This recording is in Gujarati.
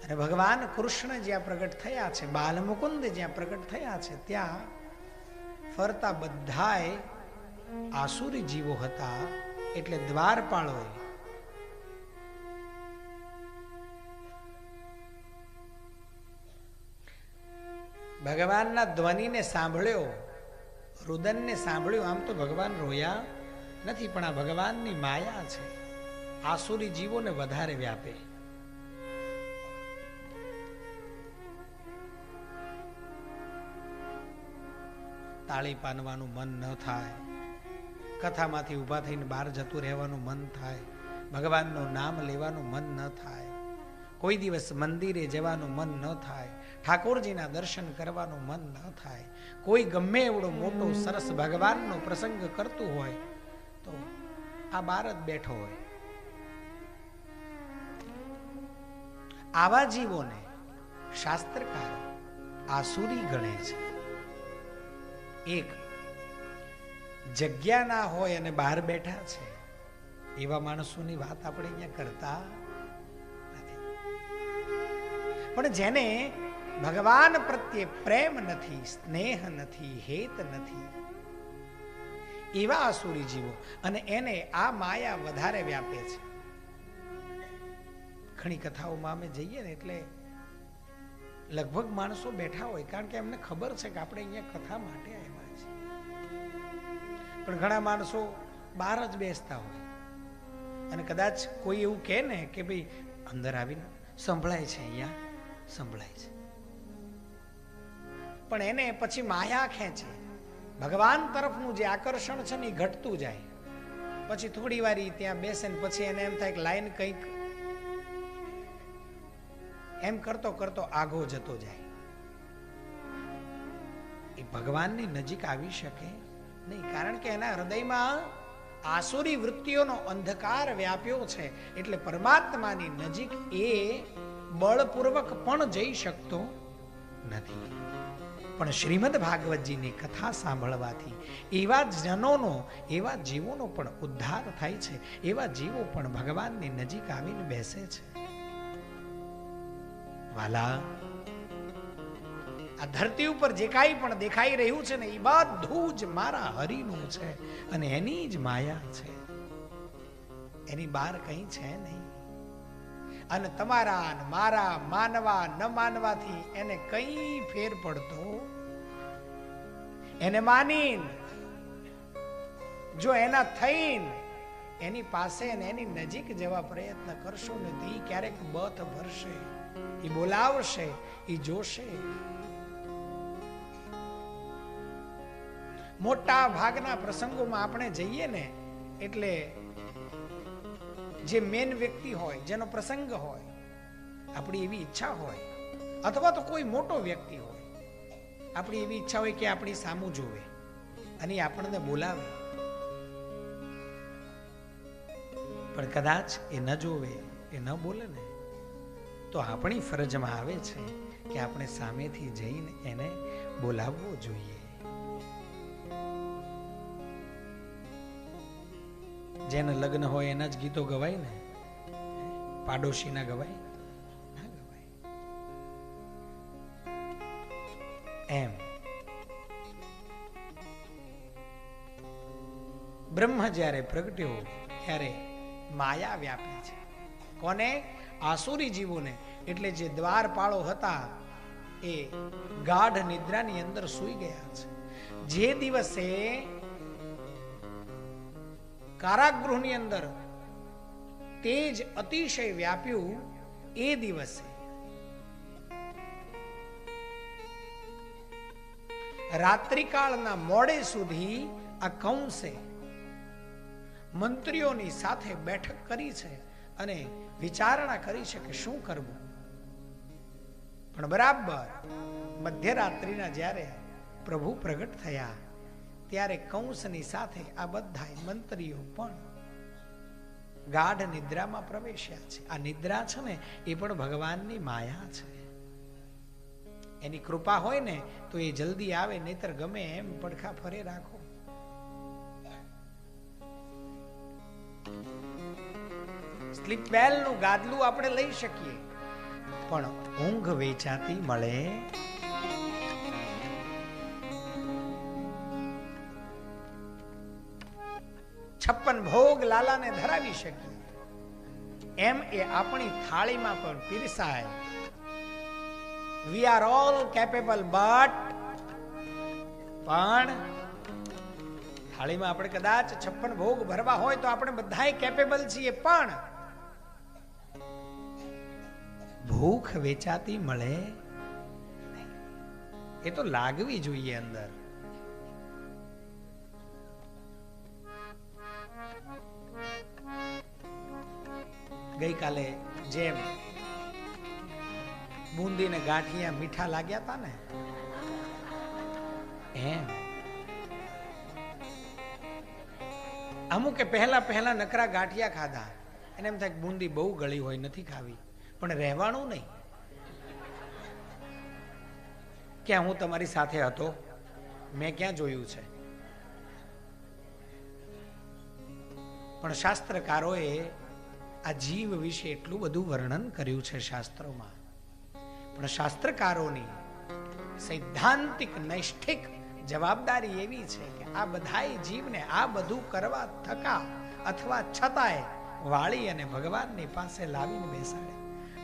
અને ભગવાન કૃષ્ણ જ્યાં પ્રગટ થયા છે, બાલ મુકુંદ જ્યાં પ્રગટ થયા છે, ત્યાં ફરતા બધાય આસુરી જીવો હતા. એટલે દ્વારપાળોએ ભગવાનના ધ્વનિને સાંભળ્યો, રુદનને સાંભળ્યું. આમ તો ભગવાન રોયા નથી, પણ આ ભગવાનની માયા છે, આસુરી જીવોને વધારે વ્યાપે. તાળી પાનવાનું મન ન થાય, કથામાંથી ઊભા થઈને બહાર જતું રહેવાનું મન થાય, ભગવાનનું નામ લેવાનું મન ન થાય, કોઈ દિવસ મંદિરે જવાનું મન ન થાય, ઠાકોરજીના દર્શન કરવાનું મન ન થાય. કોઈ ગમે એવડો મોટો સરસ ભગવાનનો પ્રસંગ કરતું હોય તો આ બહાર જ બેઠો હોય. આવા જીવોને શાસ્ત્રકારો આસુરી ગણે છે. એક જગ્યા ના હોય અને બહાર બેઠા છે એવા માણસોની વાત આપણે અહીંયા કરતા નથી. પણ જેને ભગવાન પ્રત્યે પ્રેમ નથી, સ્નેહ નથી, હેત નથી, એવા આસુરી જીવો, અને એને આ માયા વધારે વ્યાપે છે. ઘણી કથાઓમાં અમે જઈએ ને એટલે લગભગ માણસો બેઠા હોય, કારણ કે એમને ખબર છે કે આપણે અહીંયા કથા માટે આવ્યા છીએ. પણ ઘણા માણસો બહાર જ બેસતા હોય અને કદાચ કોઈ એવું કહે ને કે ભાઈ અંદર આવીને સંભળાય છે, અહીંયા સંભળાય છે, પણ એને પછી માયા ખેંચે. ભગવાન તરફનું જે આકર્ષણ છે ને એ ઘટતું જાય. પછી થોડી વાર ત્યાં બેસે ને પછી એને એમ થાય કે લાઈન કંઈક એમ કરતો કરતો આગો જતો જાય. એ ભગવાનની નજીક આવી શકે નહીં, કારણ કે એના હૃદયમાં આસુરી વૃત્તિઓનો અંધકાર વ્યાપ્યો છે. એટલે પરમાત્માની નજીક એ બળપૂર્વક પણ જઈ શકતો નથી. પણ શ્રીમદ ભાગવતજીની કથા સાંભળવાથી એવા જનોનો, એવા જીવોનો પણ ઉદ્ધાર થાય છે. એવા જીવો પણ ભગવાનની નજીક આવીને બેસે છે. વાલા, આ ધરતી ઉપર જે કાંઈ પણ દેખાઈ રહ્યું છે ને એ બધું જ મારા હરિનું છે અને એની જ માયા છે, એની બહાર કંઈ છે નહીં. અને તમારા મારા માનવા ન માનવાથી એને કંઈ ફેર પડતો. એને માનીને જો એના થઈને એની પાસે ને એની નજીક જવા પ્રયત્ન કરશો ને તો એ ક્યારેક બથ ભરશે, એ બોલાવશે, એ જોશે. મોટા ભાગના પ્રસંગોમાં આપણે જઈએ ને એટલે જે મેન વ્યક્તિ હોય, જેનો પ્રસંગ હોય, આપણી એવી ઈચ્છા હોય, અથવા તો કોઈ મોટો વ્યક્તિ હોય, આપણી એવી ઈચ્છા હોય કે આપણી સામું જોવે અને આપણને બોલાવે. પણ કદાચ એ ન જોવે, એ ન બોલે ને તો આપણી ફરજમાં આવે છે કે આપણે સામેથી જઈને એને બોલાવવો જોઈએ. જેને લગ્ન હોય એના જ ગીતો ગવાય ને, પાડોશી ના ગવાય, ના ગવાય. એમ બ્રહ્મ જ્યારે પ્રગટ્યો ત્યારે માયા વ્યાપી છે. કોને? આસુરી જીવોને. એટલે જે દ્વારપાળો હતા એ ગાઢ નિદ્રાની અંદર સૂઈ ગયા છે. જે દિવસે કારાગૃહની અંદર તેજ અતિશય વ્યાપ્યું, એ દિવસે રાત્રિકાળના મોડે સુધી આ કંસે મંત્રીઓની સાથે બેઠક કરી છે અને વિચારણા કરી છે કે શું કરવું. પણ બરાબર મધ્યરાત્રિના જ્યારે પ્રભુ પ્રગટ થયા ત્યારે કંસની સાથે આ બધા મંત્રીઓ પણ ગાઢ નિદ્રામાં પ્રવેશ્યા છે. આ નિદ્રા છે ને એ પણ ભગવાનની માયા છે. એની કૃપા હોય ને તો એ જલ્દી આવે, નહીતર ગમે એમ પડખા ફરે રાખો. સ્લીપ વેલ નું ગાદલું આપણે લઈ શકીએ, પણ ઊંઘ વેચાતી મળે. 56 ભોગ લાલાને ધરાવી શકીએ એમ એ આપણી થાળીમાં પણ પીરસાય. We are all capable, but પણ થાળીમાં આપણે કદાચ 56 ભોગ ભરવા હોય તો આપણે બધાય કેપેબલ છીએ, પણ ભૂખ વેચાતી મળે એ તો લાગવી જોઈએ અંદર. ગઈકાલે જેમ બુંદી ને ગાંઠિયા મીઠા લાગ્યા હતા ને, એમ અમુકે પહેલા નકરા ગાંઠિયા ખાધા, એને એમ થાય કે બુંદી બહુ ગળી હોય, નથી ખાવી. પણ રહેવાનું નહીં. ક્યાં હું તમારી સાથે હતો? મેં ક્યાં જોયું છે? પણ શાસ્ત્રકારોએ આ જીવ વિશે એટલું બધું વર્ણન કર્યું છે શાસ્ત્રોમાં. પણ શાસ્ત્રકારોની સૈદ્ધાંતિક નૈષ્ઠિક જવાબદારી એવી છે કે આ બધાય જીવને આ બધું કરવા થકા અથવા છતાંય વાળી અને ભગવાનની પાસે લાવીને બેસાડે.